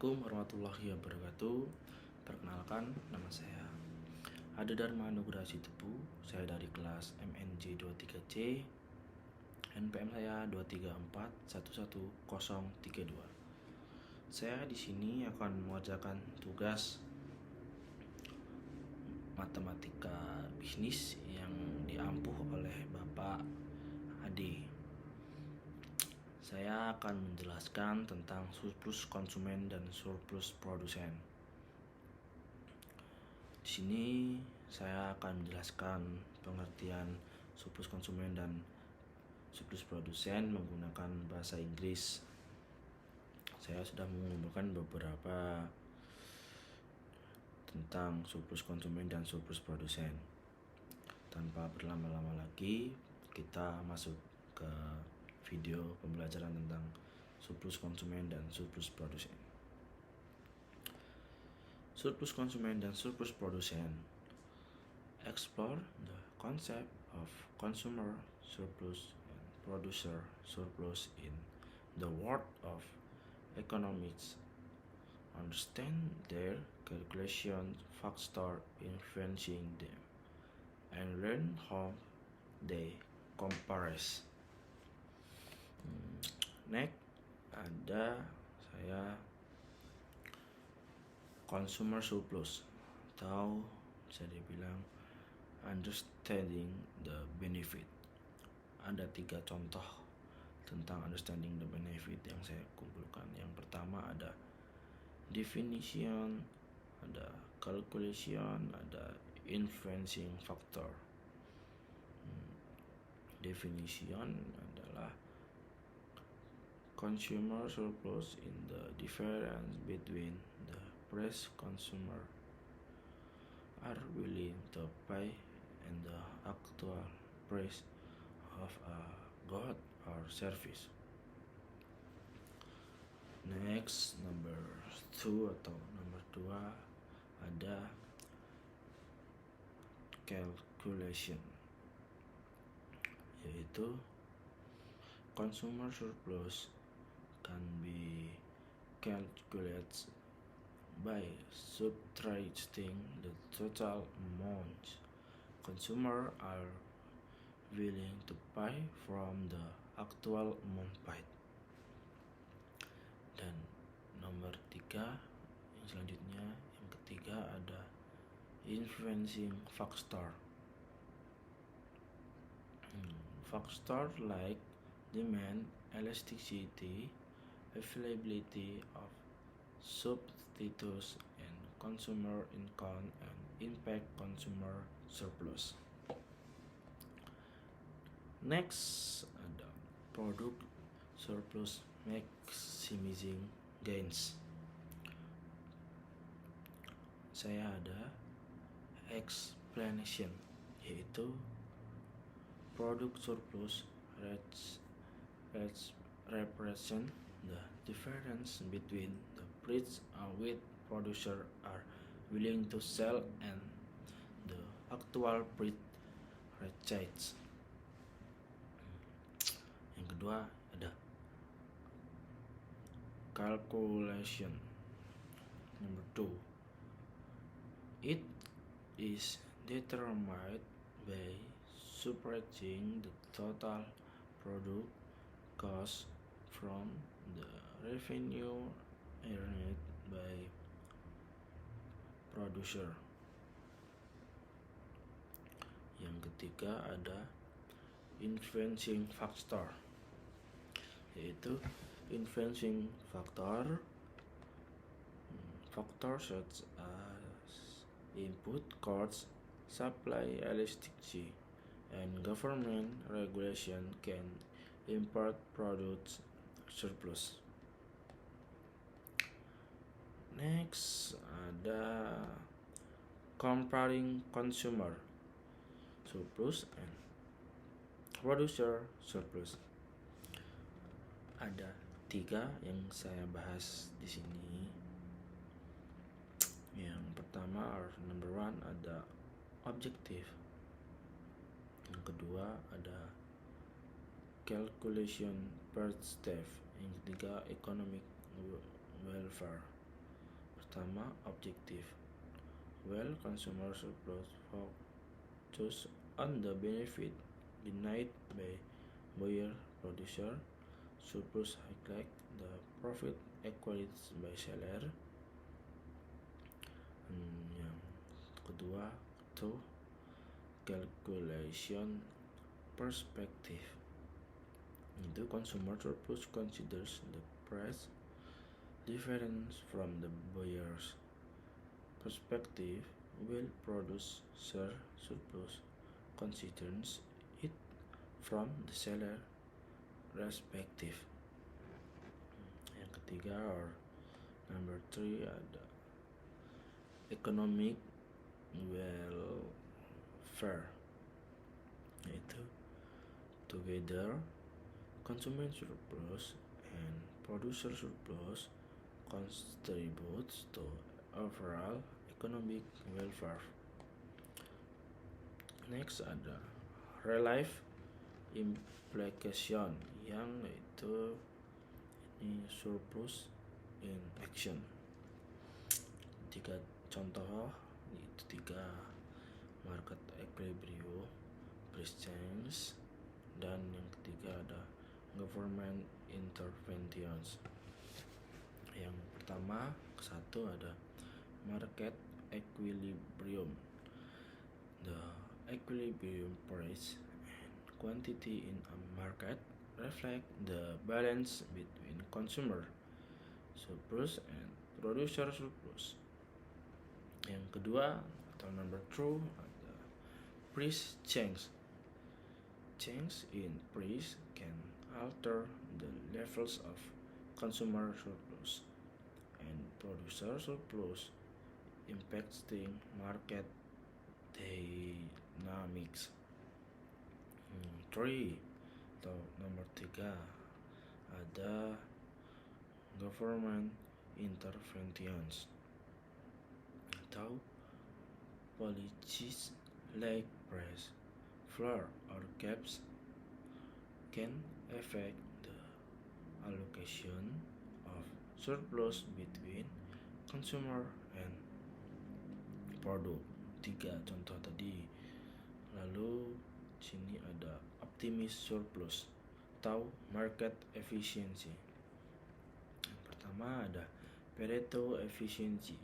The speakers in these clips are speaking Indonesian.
Assalamualaikum warahmatullahi wabarakatuh. Perkenalkan, nama saya Ade Dharma Nugraha Sitepu. Saya dari kelas MNJ 23C. NPM saya 234111032. Saya di sini akan mengerjakan tugas matematika bisnis yang diampuh oleh Bapak Ade. Saya akan menjelaskan tentang surplus konsumen dan surplus produsen. Di sini saya akan menjelaskan pengertian surplus konsumen dan surplus produsen menggunakan bahasa Inggris. Saya sudah mengumpulkan beberapa tentang surplus konsumen dan surplus produsen. Tanpa berlama-lama lagi, kita masuk ke video pembelajaran tentang surplus konsumen dan surplus produsen. Surplus konsumen dan surplus produsen. Explore the concept of consumer surplus and producer surplus in the world of economics. Understand their calculation factor influencing them and learn how they compares. Next ada saya consumer surplus atau bisa dibilang understanding the benefit. Ada 3 contoh tentang understanding the benefit yang saya kumpulkan. Yang pertama ada definition, ada calculation, ada influencing factor. Definition adalah consumer surplus in the difference between the price consumer are willing to pay and the actual price of a good or service. Next, number 2 ada calculation, yaitu consumer surplus can be calculated by subtracting the total amount consumer are willing to pay from the actual amount paid. Dan nomor 3 yang selanjutnya, yang ketiga ada influencing factor. Factor like demand, elasticity, availability of substitutes, and consumer income and impact consumer surplus. Next ada product surplus maximizing gains. Saya ada explanation, yaitu product surplus represent the difference between the price at which producer are willing to sell and the actual price realized. Yang kedua ada calculation. Number 2, it is determined by subtracting the total product cost from the revenue earned by producer. Yang ketiga ada influencing factor, yaitu influencing factors such as input costs, supply elasticity, and government regulation can impact product surplus. Next ada comparing consumer surplus and producer surplus. Ada 3 yang saya bahas di sini. Yang pertama, number 1 ada objective. Yang kedua ada calculation per step. Yang ketiga economic welfare. pertama, objektif. While consumer surplus focus on the benefit denied by buyer producer, surplus highlight the profit equalized by seller. Yang kedua, itu calculation perspective. Itu consumer surplus considers the price difference from the buyer's perspective, while producer surplus considers it from the seller perspective. Yang ketiga, or number 3, ada economic welfare, yaitu together consumer surplus and producer surplus contributes to overall economic welfare. Next ada real-life implication, yang itu ini surplus in action. 3 contoh, itu 3 market equilibrium, price change, dan yang ketiga ada government interventions. Yang pertama, satu ada market equilibrium. The equilibrium price and quantity in a market reflect the balance between consumer surplus and producer surplus. Yang kedua, atau number 2, ada price change. Change in price can alter the levels of consumer surplus and producer surplus, impacting market dynamics. 3, atau nomor 3, ada government interventions, atau policies like price floor or caps can affect the allocation of surplus between consumer and product. 3 contoh tadi. Lalu sini ada optimis surplus atau market efficiency. Yang pertama ada Pareto efficiency.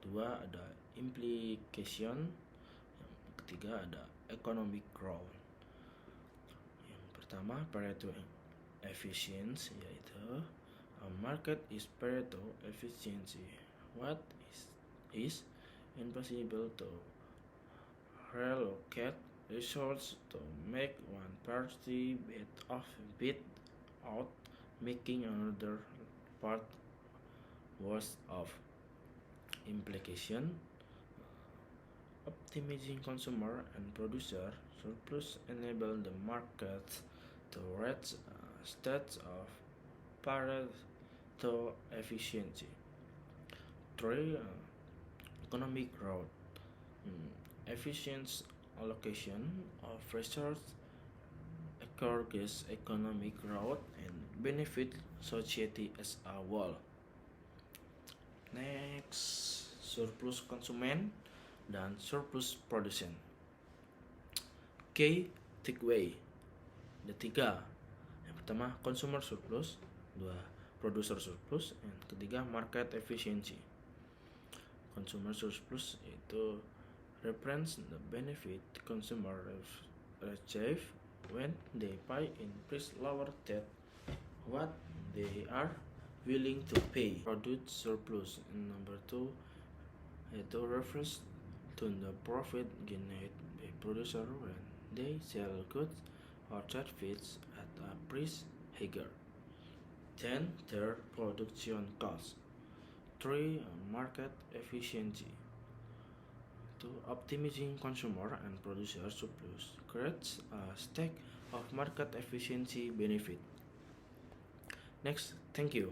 2 ada implication. Yang ketiga ada economic growth. Yang pertama, Pareto efficiency, yaitu a market is Pareto efficiency. What is impossible to relocate resources to make one party bid out, making another part worse off. Implication: optimizing consumer and producer surplus enable the market to reach a state of Pareto efficiency. 3. Economic growth. Efficient allocation of resources encourages economic growth and benefit society as a whole. Next, surplus konsumen dan surplus produsen. Key takeaway. Ada 3. Yang pertama, consumer surplus. 2, producer surplus. Yang ketiga, market efficiency. Consumer surplus itu represents the benefit consumer receive when they buy in price lower than what they are willing to pay. Product surplus number 2 itu refers to the profit gained by producer when they sell goods or services at a price higher than their production cost. 3. Market efficiency. To optimizing consumer and producer surplus creates a stack of market efficiency benefit. Next, thank you.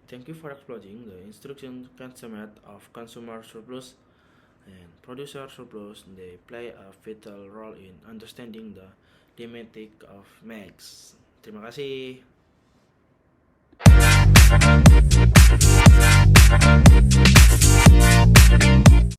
Thank you for exploring the instruction concept of consumer surplus and producer surplus. They play a vital role in understanding the thematic of MAX. Terima kasih.